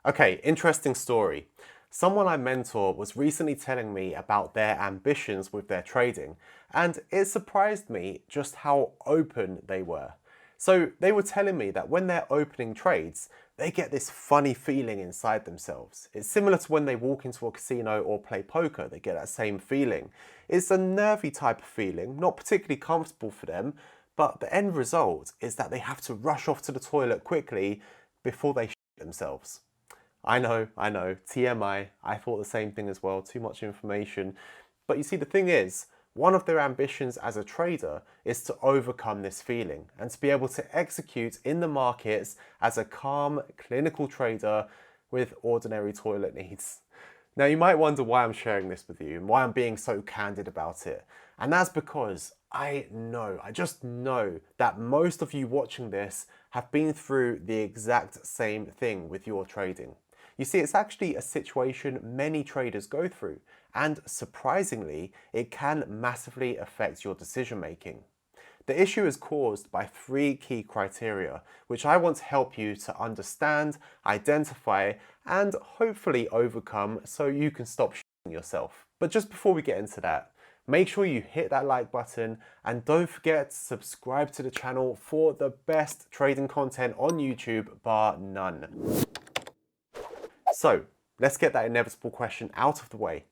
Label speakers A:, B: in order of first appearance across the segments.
A: Okay, interesting story. Someone I mentor was recently telling me about their ambitions with their trading, and it surprised me just how open they were. So they were telling me that when they're opening trades, they get this funny feeling inside themselves. It's similar to when they walk into a casino or play poker, they get that same feeling. It's a nervy type of feeling, not particularly comfortable for them, but the end result is that they have to rush off to the toilet quickly before they shit themselves. I know, TMI, I thought the same thing as well, too much information. But you see, the thing is, one of their ambitions as a trader is to overcome this feeling and to be able to execute in the markets as a calm, clinical trader with ordinary toilet needs. Now, you might wonder why I'm sharing this with you and why I'm being so candid about it. And that's because I just know that most of you watching this have been through the exact same thing with your trading. You see, it's actually a situation many traders go through, and surprisingly, it can massively affect your decision making. The issue is caused by three key criteria, which I want to help you to understand, identify, and hopefully overcome so you can stop shitting yourself. But just before we get into that, make sure you hit that like button and don't forget to subscribe to the channel for the best trading content on YouTube, bar none. So, let's get that inevitable question out of the way.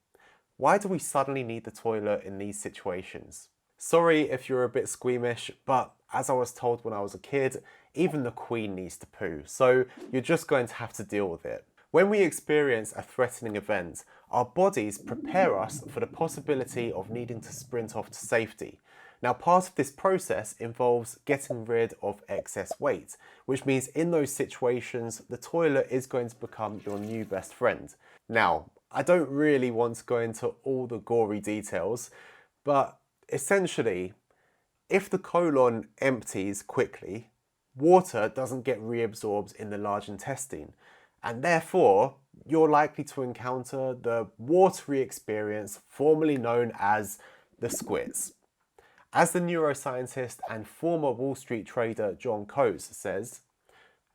A: Why do we suddenly need the toilet in these situations? Sorry if you're a bit squeamish, but as I was told when I was a kid, even the Queen needs to poo, so you're just going to have to deal with it. When we experience a threatening event, our bodies prepare us for the possibility of needing to sprint off to safety. Now, part of this process involves getting rid of excess weight, which means in those situations, the toilet is going to become your new best friend. Now, I don't really want to go into all the gory details, but essentially, if the colon empties quickly, water doesn't get reabsorbed in the large intestine, and therefore you're likely to encounter the watery experience formerly known as the squiz. As the neuroscientist and former Wall Street trader John Coates says,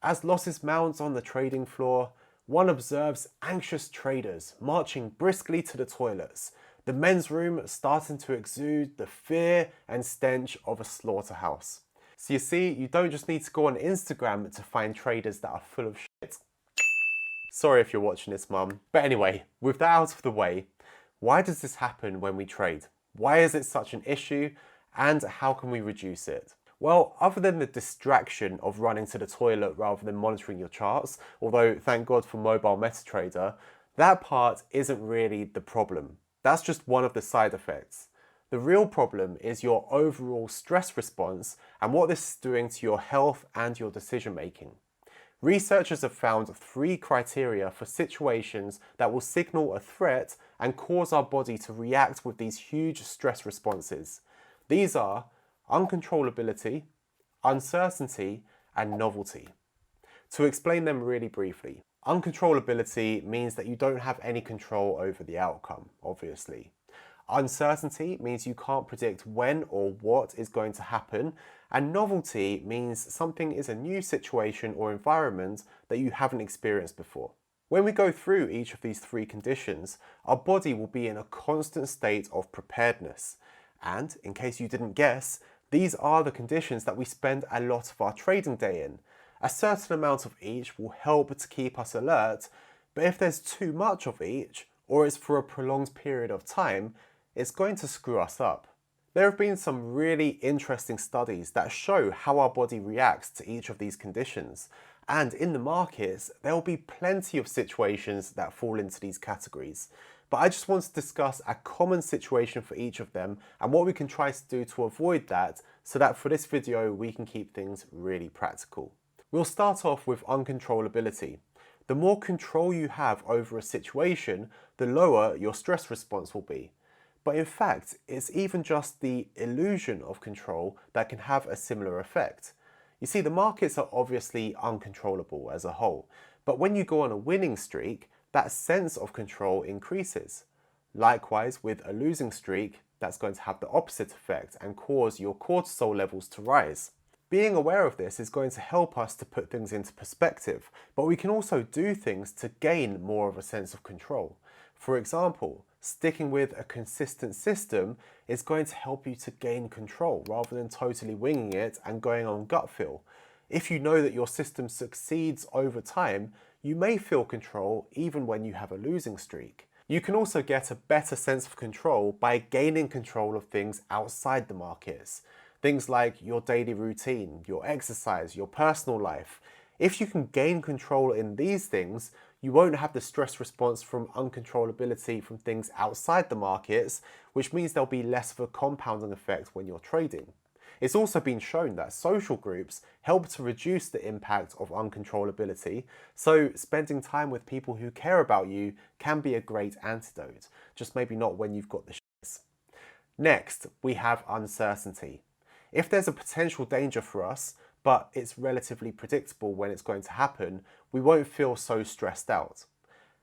A: as losses mount on the trading floor, one observes anxious traders marching briskly to the toilets, the men's room starting to exude the fear and stench of a slaughterhouse. So you see, you don't just need to go on Instagram to find traders that are full of shit. Sorry if you're watching this, mum. But anyway, with that out of the way, why does this happen when we trade? Why is it such an issue? And how can we reduce it? Well, other than the distraction of running to the toilet rather than monitoring your charts, although thank God for mobile MetaTrader, that part isn't really the problem. That's just one of the side effects. The real problem is your overall stress response and what this is doing to your health and your decision making. Researchers have found three criteria for situations that will signal a threat and cause our body to react with these huge stress responses. These are uncontrollability, uncertainty, and novelty. To explain them really briefly, uncontrollability means that you don't have any control over the outcome, obviously. Uncertainty means you can't predict when or what is going to happen, and novelty means something is a new situation or environment that you haven't experienced before. When we go through each of these three conditions, our body will be in a constant state of preparedness. And, in case you didn't guess, these are the conditions that we spend a lot of our trading day in. A certain amount of each will help to keep us alert, but if there's too much of each, or it's for a prolonged period of time, it's going to screw us up. There have been some really interesting studies that show how our body reacts to each of these conditions, and in the markets, there will be plenty of situations that fall into these categories. But I just want to discuss a common situation for each of them and what we can try to do to avoid that, so that for this video we can keep things really practical. We'll start off with uncontrollability. The more control you have over a situation, the lower your stress response will be. But in fact, it's even just the illusion of control that can have a similar effect. You see, the markets are obviously uncontrollable as a whole, but when you go on a winning streak, that sense of control increases. Likewise, with a losing streak, that's going to have the opposite effect and cause your cortisol levels to rise. Being aware of this is going to help us to put things into perspective, but we can also do things to gain more of a sense of control. For example, sticking with a consistent system is going to help you to gain control rather than totally winging it and going on gut feel. If you know that your system succeeds over time, you may feel control even when you have a losing streak. You can also get a better sense of control by gaining control of things outside the markets. Things like your daily routine, your exercise, your personal life. If you can gain control in these things, you won't have the stress response from uncontrollability from things outside the markets, which means there'll be less of a compounding effect when you're trading. It's also been shown that social groups help to reduce the impact of uncontrollability, so spending time with people who care about you can be a great antidote, just maybe not when you've got the shits. Next, we have uncertainty. If there's a potential danger for us, but it's relatively predictable when it's going to happen, we won't feel so stressed out.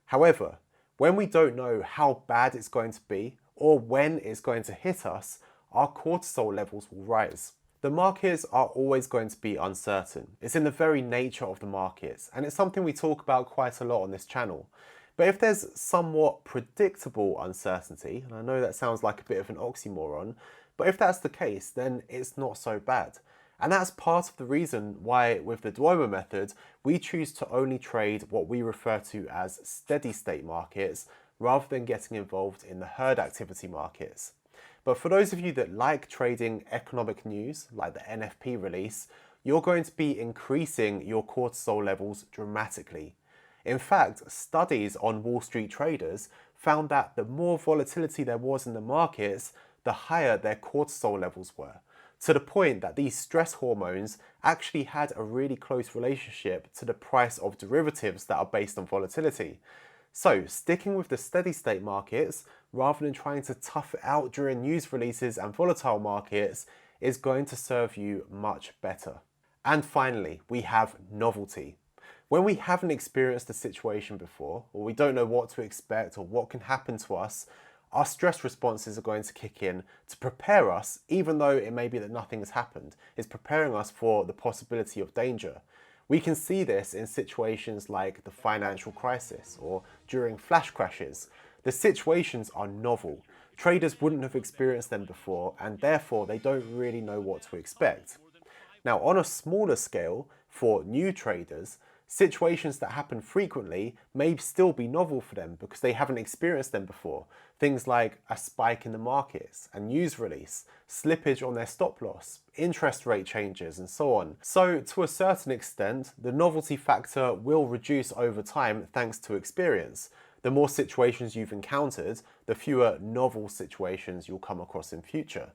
A: However, when we don't know how bad it's going to be or when it's going to hit us, our cortisol levels will rise. The markets are always going to be uncertain. It's in the very nature of the markets, and it's something we talk about quite a lot on this channel. But if there's somewhat predictable uncertainty, and I know that sounds like a bit of an oxymoron, but if that's the case, then it's not so bad. And that's part of the reason why, with the Duomo method, we choose to only trade what we refer to as steady state markets, rather than getting involved in the herd activity markets. But for those of you that like trading economic news, like the NFP release, you're going to be increasing your cortisol levels dramatically. In fact, studies on Wall Street traders found that the more volatility there was in the markets, the higher their cortisol levels were, to the point that these stress hormones actually had a really close relationship to the price of derivatives that are based on volatility. So, sticking with the steady state markets, rather than trying to tough it out during news releases and volatile markets, is going to serve you much better. And finally, we have novelty. When we haven't experienced a situation before, or we don't know what to expect or what can happen to us, our stress responses are going to kick in to prepare us, even though it may be that nothing has happened. It's preparing us for the possibility of danger. We can see this in situations like the financial crisis or during flash crashes. The situations are novel. Traders wouldn't have experienced them before, and therefore they don't really know what to expect. Now, on a smaller scale, for new traders, situations that happen frequently may still be novel for them because they haven't experienced them before. Things like a spike in the markets, a news release, slippage on their stop loss, interest rate changes, and so on. So to a certain extent, the novelty factor will reduce over time thanks to experience. The more situations you've encountered, the fewer novel situations you'll come across in future.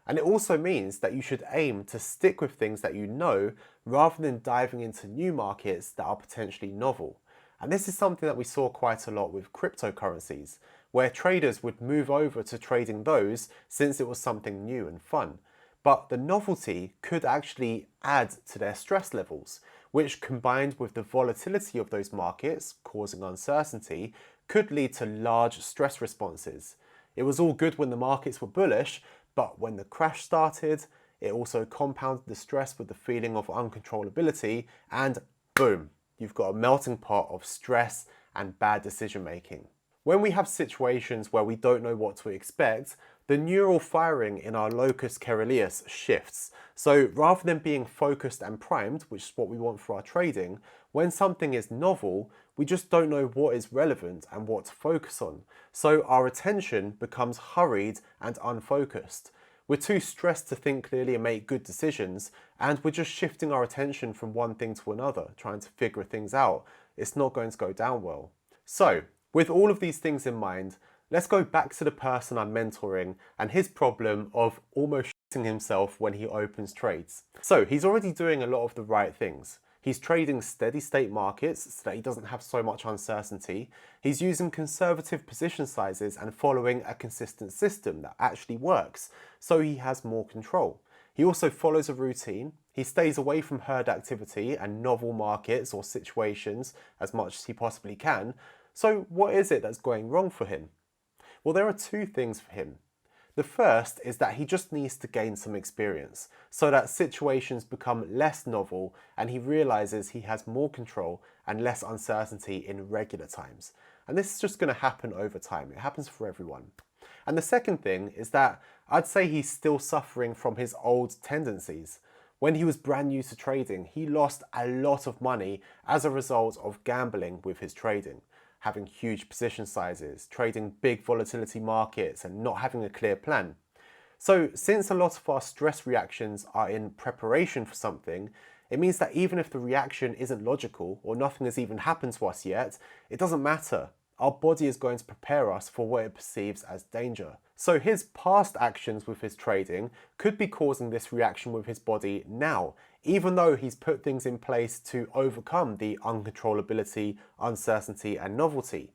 A: And it also means that you should aim to stick with things that you know rather than diving into new markets that are potentially novel. And this is something that we saw quite a lot with cryptocurrencies, where traders would move over to trading those since it was something new and fun. But the novelty could actually add to their stress levels, which combined with the volatility of those markets, causing uncertainty, could lead to large stress responses. It was all good when the markets were bullish, but when the crash started, it also compounded the stress with the feeling of uncontrollability, and boom, you've got a melting pot of stress and bad decision making. When we have situations where we don't know what to expect, the neural firing in our locus coeruleus shifts. So rather than being focused and primed, which is what we want for our trading, when something is novel, we just don't know what is relevant and what to focus on. So our attention becomes hurried and unfocused. We're too stressed to think clearly and make good decisions, and we're just shifting our attention from one thing to another, trying to figure things out. It's not going to go down well. So, with all of these things in mind, let's go back to the person I'm mentoring and his problem of almost shitting himself when he opens trades. So he's already doing a lot of the right things. He's trading steady state markets so that he doesn't have so much uncertainty. He's using conservative position sizes and following a consistent system that actually works, so he has more control. He also follows a routine. He stays away from herd activity and novel markets or situations as much as he possibly can. So what is it that's going wrong for him? Well, there are two things for him. The first is that he just needs to gain some experience so that situations become less novel and he realizes he has more control and less uncertainty in regular times. And this is just going to happen over time. It happens for everyone. And the second thing is that I'd say he's still suffering from his old tendencies. When he was brand new to trading, he lost a lot of money as a result of gambling with his trading, having huge position sizes, trading big volatility markets, and not having a clear plan. So since a lot of our stress reactions are in preparation for something, it means that even if the reaction isn't logical or nothing has even happened to us yet, it doesn't matter. Our body is going to prepare us for what it perceives as danger. So his past actions with his trading could be causing this reaction with his body now, even though he's put things in place to overcome the uncontrollability, uncertainty, and novelty.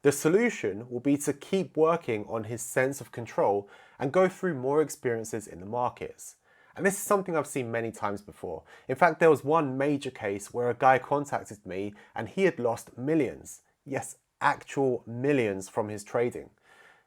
A: The solution will be to keep working on his sense of control and go through more experiences in the markets. And this is something I've seen many times before. In fact, there was one major case where a guy contacted me and he had lost millions. Yes, actual millions from his trading.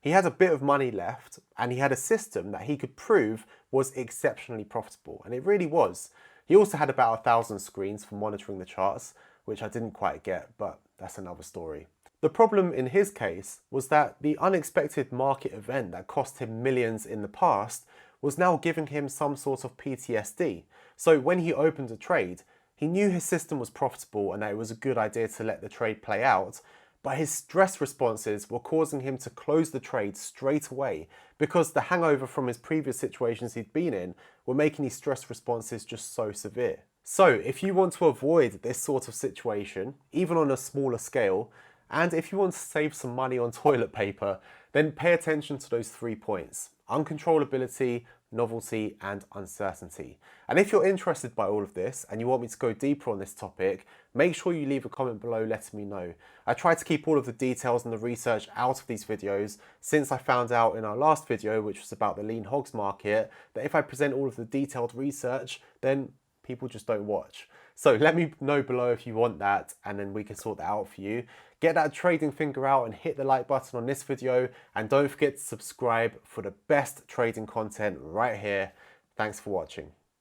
A: He had a bit of money left and he had a system that he could prove was exceptionally profitable, and it really was. He also had about 1,000 screens for monitoring the charts, which I didn't quite get, but that's another story. The problem in his case was that the unexpected market event that cost him millions in the past was now giving him some sort of PTSD. So when he opened a trade, he knew his system was profitable and that it was a good idea to let the trade play out, but his stress responses were causing him to close the trade straight away because the hangover from his previous situations he'd been in were making his stress responses just so severe. So if you want to avoid this sort of situation, even on a smaller scale, and if you want to save some money on toilet paper, then pay attention to those 3 points: uncontrollability, novelty, and uncertainty. And if you're interested by all of this and you want me to go deeper on this topic, make sure you leave a comment below letting me know. I try to keep all of the details and the research out of these videos, since I found out in our last video, which was about the lean hogs market, that if I present all of the detailed research, then people just don't watch. So let me know below if you want that, and then we can sort that out for you. Get that trading finger out and hit the like button on this video, and don't forget to subscribe for the best trading content right here. Thanks for watching.